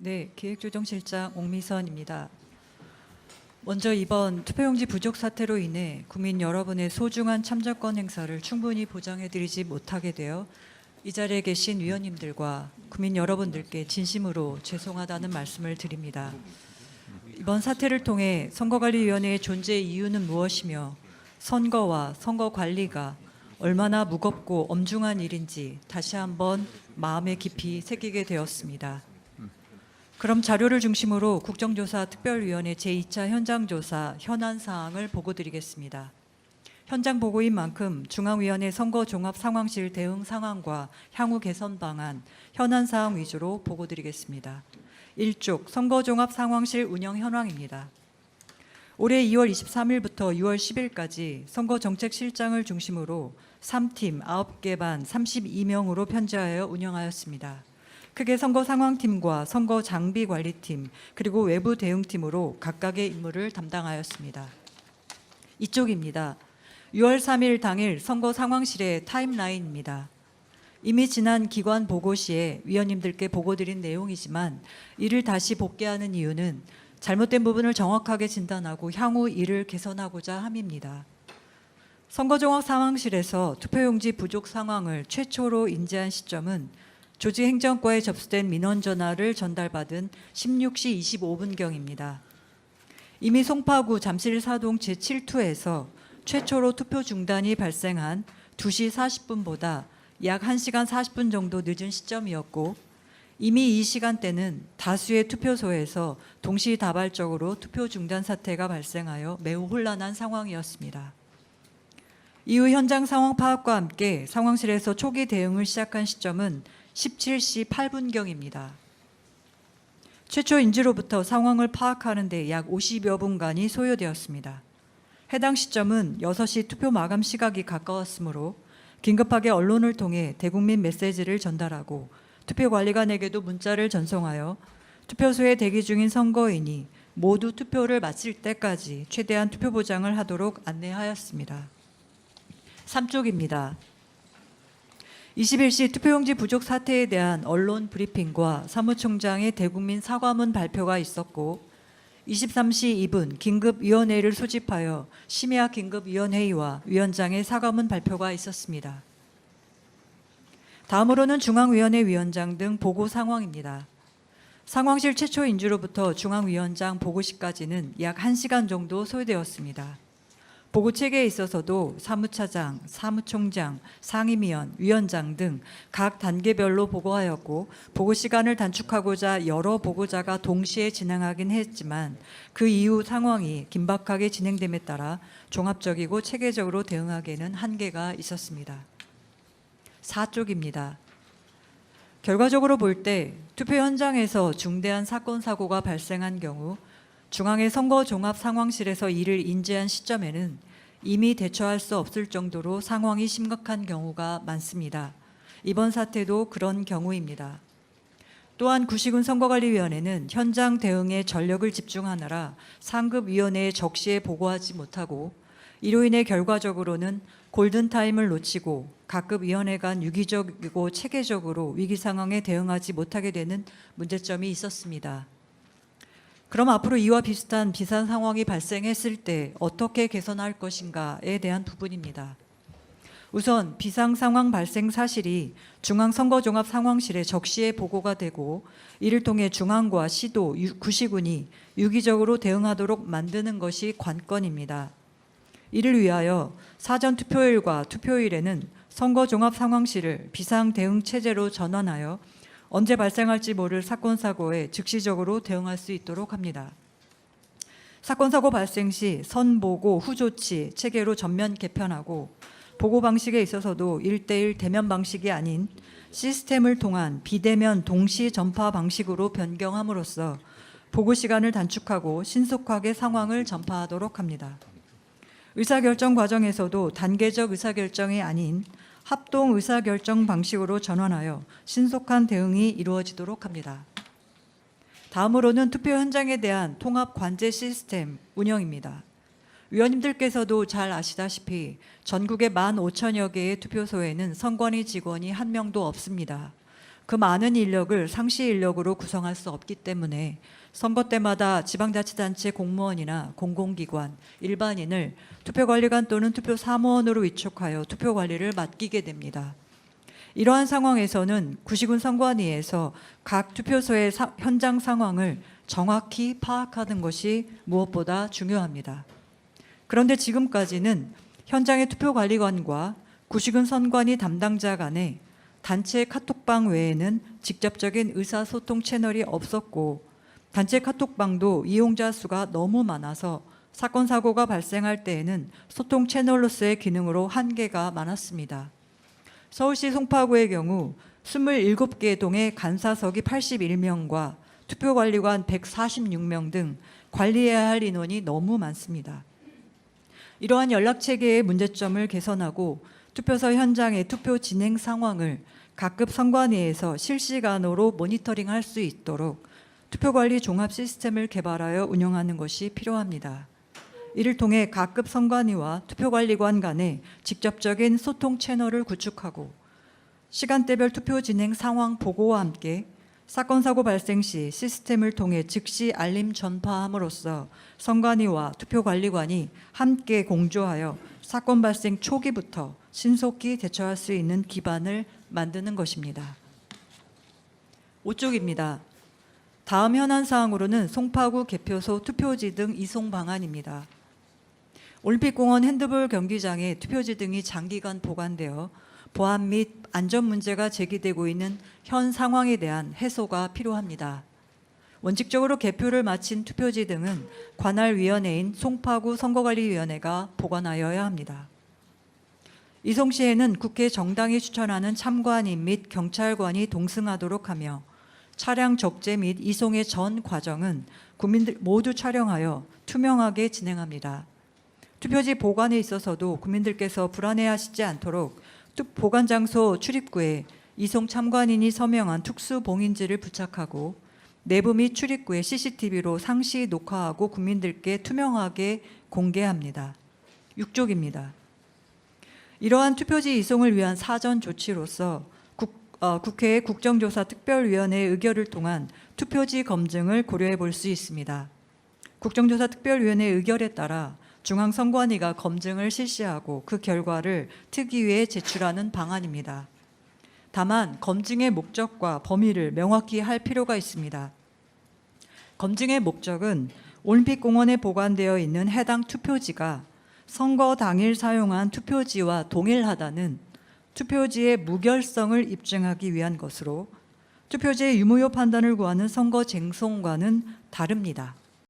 네, 기획조정실장 옥미선입니다. 먼저 이번 투표용지 부족 사태로 인해 국민 여러분의 소중한 참정권 행사를 충분히 보장해드리지 못하게 되어 이 자리에 계신 위원님들과 국민 여러분들께 진심으로 죄송하다는 말씀을 드립니다. 이번 사태를 통해 선거관리위원회의 존재 이유는 무엇이며 선거와 선거관리가 얼마나 무겁고 엄중한 일인지 다시 한번 마음에 깊이 새기게 되었습니다. 그럼 자료를 중심으로 국정조사 특별위원회 제2차 현장조사 현안 사항을 보고드리겠습니다. 현장 보고인 만큼 중앙위원회 선거종합상황실 대응 상황과 향후 개선 방안, 현안 사항 위주로 보고드리겠습니다. 1쪽 선거종합상황실 운영 현황입니다. 올해 2월 23일부터 6월 10일까지 선거정책실장을 중심으로 3팀 9개 반 32명으로 편제하여 운영하였습니다. 크게 선거상황팀과 선거장비관리팀 그리고 외부 대응팀으로 각각의 임무를 담당하였습니다. 이쪽입니다. 6월 3일 당일 선거상황실의 타임라인입니다. 이미 지난 기관 보고 시에 위원님들께 보고드린 내용이지만 이를 다시 복귀하는 이유는 잘못된 부분을 정확하게 진단하고 향후 이를 개선하고자 함입니다. 선거종합상황실에서 투표용지 부족 상황을 최초로 인지한 시점은 조직행정과에 접수된 민원 전화를 전달받은 16시 25분경입니다. 이미 송파구 잠실사동 제7투에서 최초로 투표 중단이 발생한 2시 40분보다 약 1시간 40분 정도 늦은 시점이었고 이미 이 시간대는 다수의 투표소에서 동시다발적으로 투표 중단 사태가 발생하여 매우 혼란한 상황이었습니다. 이후 현장 상황 파악과 함께 상황실에서 초기 대응을 시작한 시점은 17시 8분경입니다. 최초 인지로부터 상황을 파악하는 데 약 50여 분간이 소요되었습니다. 해당 시점은 6시 투표 마감 시각이 가까웠으므로 긴급하게 언론을 통해 대국민 메시지를 전달하고 투표관리관에게도 문자를 전송하여 투표소에 대기 중인 선거인이 모두 투표를 마칠 때까지 최대한 투표 보장을 하도록 안내하였습니다. 3쪽입니다. 21시 투표용지 부족 사태에 대한 언론 브리핑과 사무총장의 대국민 사과문 발표가 있었고 23시 2분 긴급위원회를 소집하여 심야 긴급위원회의와 위원장의 사과문 발표가 있었습니다. 다음으로는 중앙위원회 위원장 등 보고 상황입니다. 상황실 최초 인주로부터 중앙위원장 보고시까지는 약 1시간 정도 소요되었습니다. 보고 체계에 있어서도 사무차장, 사무총장, 상임위원, 위원장 등 각 단계별로 보고하였고 보고 시간을 단축하고자 여러 보고자가 동시에 진행하긴 했지만 그 이후 상황이 긴박하게 진행됨에 따라 종합적이고 체계적으로 대응하기에는 한계가 있었습니다. 4쪽입니다. 결과적으로 볼 때 투표 현장에서 중대한 사건 사고가 발생한 경우 중앙의 선거종합상황실에서 이를 인지한 시점에는 이미 대처할 수 없을 정도로 상황이 심각한 경우가 많습니다. 이번 사태도 그런 경우입니다. 또한 구시군 선거관리위원회는 현장 대응에 전력을 집중하느라 상급위원회에 적시에 보고하지 못하고 이로 인해 결과적으로는 골든타임을 놓치고 각급 위원회 간 유기적이고 체계적으로 위기 상황에 대응하지 못하게 되는 문제점이 있었습니다. 그럼 앞으로 이와 비슷한 비상 상황이 발생했을 때 어떻게 개선할 것인가에 대한 부분입니다. 우선 비상 상황 발생 사실이 중앙선거종합상황실에 적시에 보고가 되고 이를 통해 중앙과 시도, 구시군이 유기적으로 대응하도록 만드는 것이 관건입니다. 이를 위하여 사전 투표일과 투표일에는 선거종합상황실을 비상대응체제로 전환하여 언제 발생할지 모를 사건, 사고에 즉시적으로 대응할 수 있도록 합니다. 사건, 사고 발생 시 선보고, 후조치 체계로 전면 개편하고 보고 방식에 있어서도 1:1 대면 방식이 아닌 시스템을 통한 비대면 동시 전파 방식으로 변경함으로써 보고 시간을 단축하고 신속하게 상황을 전파하도록 합니다. 의사결정 과정에서도 단계적 의사결정이 아닌 합동 의사결정 방식으로 전환하여 신속한 대응이 이루어지도록 합니다. 다음으로는 투표 현장에 대한 통합 관제 시스템 운영입니다. 위원님들께서도 잘 아시다시피 전국의 15,000여 개의 투표소에는 선관위 직원이 한 명도 없습니다. 그 많은 인력을 상시 인력으로 구성할 수 없기 때문에 선거 때마다 지방자치단체 공무원이나 공공기관, 일반인을 투표관리관 또는 투표사무원으로 위촉하여 투표관리를 맡기게 됩니다. 이러한 상황에서는 구시군 선관위에서 각 투표소의 현장 상황을 정확히 파악하는 것이 무엇보다 중요합니다. 그런데 지금까지는 현장의 투표관리관과 구시군 선관위 담당자 간에 단체 카톡방 외에는 직접적인 의사소통 채널이 없었고, 단체 카톡방도 이용자 수가 너무 많아서 사건 사고가 발생할 때에는 소통 채널로서의 기능으로 한계가 많았습니다. 서울시 송파구의 경우 27개 동의 간사석이 81명과 투표관리관 146명 등 관리해야 할 인원이 너무 많습니다. 이러한 연락체계의 문제점을 개선하고 투표소 현장의 투표 진행 상황을 각급 선관위에서 실시간으로 모니터링할 수 있도록 투표관리 종합 시스템을 개발하여 운영하는 것이 필요합니다. 이를 통해 각급 선관위와 투표관리관 간의 직접적인 소통 채널을 구축하고 시간대별 투표 진행 상황 보고와 함께 사건 사고 발생 시 시스템을 통해 즉시 알림 전파함으로써 선관위와 투표관리관이 함께 공조하여 사건 발생 초기부터 신속히 대처할 수 있는 기반을 만드는 것입니다. 5쪽입니다. 다음 현안 사항으로는 송파구 개표소 투표지 등 이송 방안입니다. 올림픽공원 핸드볼 경기장에 투표지 등이 장기간 보관되어 보안 및 안전 문제가 제기되고 있는 현 상황에 대한 해소가 필요합니다. 원칙적으로 개표를 마친 투표지 등은 관할위원회인 송파구 선거관리위원회가 보관하여야 합니다. 이송 시에는 국회 정당이 추천하는 참관인 및 경찰관이 동승하도록 하며 차량 적재 및 이송의 전 과정은 국민들 모두 촬영하여 투명하게 진행합니다. 투표지 보관에 있어서도 국민들께서 불안해하시지 않도록 보관 장소 출입구에 이송 참관인이 서명한 특수 봉인지를 부착하고 내부 및 출입구에 CCTV로 상시 녹화하고 국민들께 투명하게 공개합니다. 6쪽입니다. 이러한 투표지 이송을 위한 사전 조치로서 국회의 국정조사 특별위원회의 의결을 통한 투표지 검증을 고려해 볼 수 있습니다. 국정조사 특별위원회의 의결에 따라 중앙선관위가 검증을 실시하고 그 결과를 특위에 제출하는 방안입니다. 다만 검증의 목적과 범위를 명확히 할 필요가 있습니다. 검증의 목적은 올림픽공원에 보관되어 있는 해당 투표지가 선거 당일 사용한 투표지와 동일하다는 투표지의 무결성을 입증하기 위한 것으로 투표지의 유무효 판단을 구하는 선거 쟁송과는 다릅니다.